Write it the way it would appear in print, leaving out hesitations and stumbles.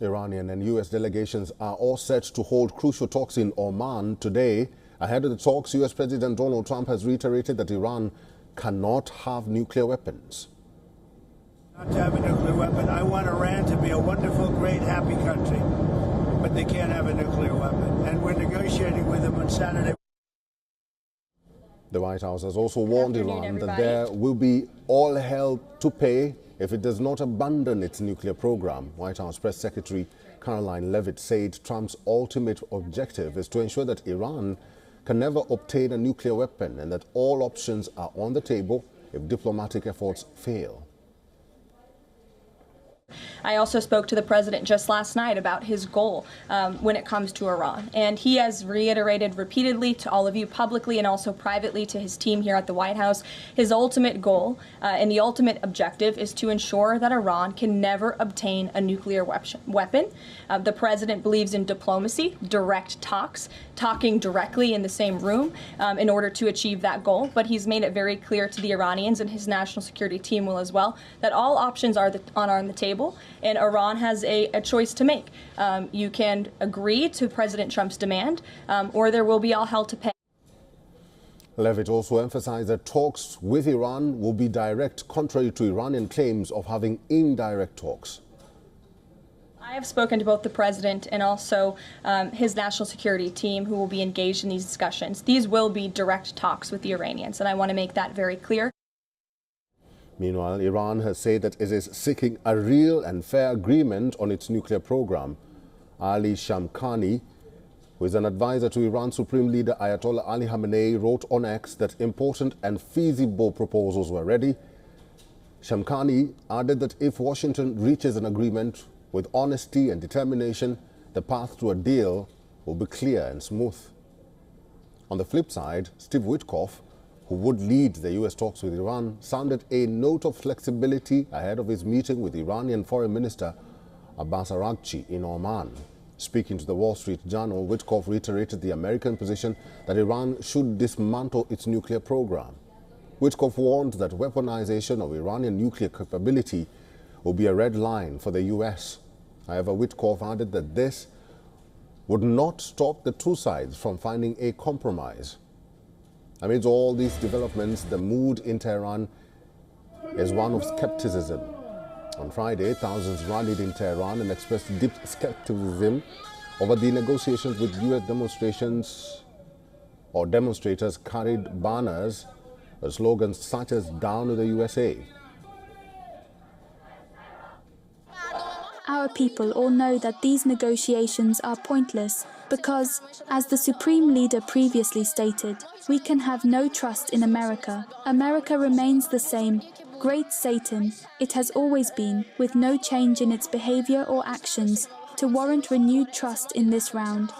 Iranian and U.S. delegations are all set to hold crucial talks in Oman today. Ahead of the talks, U.S. President Donald Trump has reiterated that Iran cannot have nuclear weapons. Not to have a nuclear weapon. I want Iran to be a wonderful, great, happy country, but they can't have a nuclear weapon. And we're negotiating with them on Saturday. The White House has also warned Iran that there will be all hell to pay if it does not abandon its nuclear program. White House Press Secretary Caroline Leavitt said Trump's ultimate objective is to ensure that Iran can never obtain a nuclear weapon and that all options are on the table if diplomatic efforts fail. I also spoke to the president just last night about his goal when it comes to Iran. And he has reiterated repeatedly to all of you publicly and also privately to his team here at the White House, his ultimate goal and the ultimate objective is to ensure that Iran can never obtain a nuclear weapon. The president believes in diplomacy, direct talks, talking directly in the same room in order to achieve that goal. But he's made it very clear to the Iranians, and his national security team will as well, that all options are on the table. And Iran has a choice to make. You can agree to President Trump's demand, or there will be all hell to pay. Leavitt also emphasized that talks with Iran will be direct, contrary to Iranian claims of having indirect talks. I have spoken to both the president and also his national security team who will be engaged in these discussions. These will be direct talks with the Iranians, and I want to make that very clear. Meanwhile, Iran has said that it is seeking a real and fair agreement on its nuclear program. Ali Shamkhani, who is an advisor to Iran's Supreme Leader Ayatollah Ali Khamenei, wrote on X that important and feasible proposals were ready. Shamkhani added that if Washington reaches an agreement with honesty and determination, the path to a deal will be clear and smooth. On the flip side, Steve Witkoff, who would lead the U.S. talks with Iran, sounded a note of flexibility ahead of his meeting with Iranian Foreign Minister Abbas Araghchi in Oman. Speaking to the Wall Street Journal, Witkoff reiterated the American position that Iran should dismantle its nuclear program. Witkoff warned that weaponization of Iranian nuclear capability will be a red line for the U.S. However, Witkoff added that this would not stop the two sides from finding a compromise. Amidst all these developments, the mood in Tehran is one of skepticism. On Friday, thousands rallied in Tehran and expressed deep skepticism over the negotiations with U.S. demonstrators carried banners with slogans such as "Down to the USA." Our people all know that these negotiations are pointless because, as the Supreme Leader previously stated, we can have no trust in America. America remains the same, great Satan. It has always been, with no change in its behavior or actions to warrant renewed trust in this round.